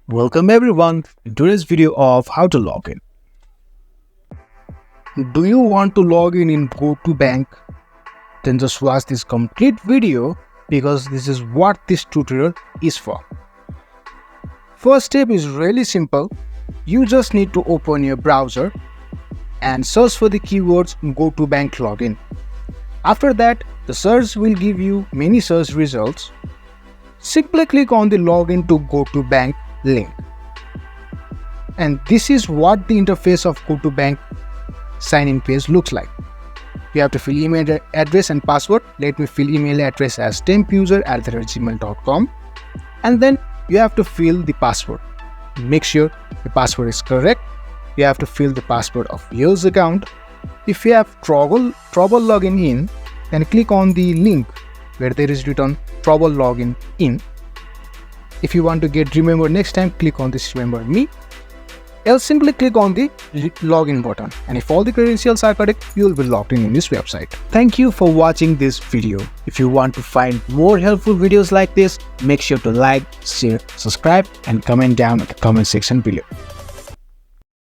Welcome everyone in today's video of how to log in. Do you want to log in Go2 Bank? Then just watch this complete video because this is what this tutorial is for. First step is really simple. You just need to open your browser and search for the keywords Go2 Bank login. After that, the search will give you many search results. Simply click on the login to Go2 Bank link. And this is what the interface of Go2 Bank sign-in page looks like. You have to fill email address and password. Let me fill email address as tempuser@gmail.com, and then you have to fill the password. Make sure the password is correct. You have to fill the password of your account. If you have trouble logging in, then click on the link where there is written trouble login in. If you want to get remember next time, click on this remember me. Else simply click on the login button, and if all the credentials are correct, you will be logged in this website. Thank you for watching this video. If you want to find more helpful videos like this, make sure to like, share, subscribe and comment down in the comment section below.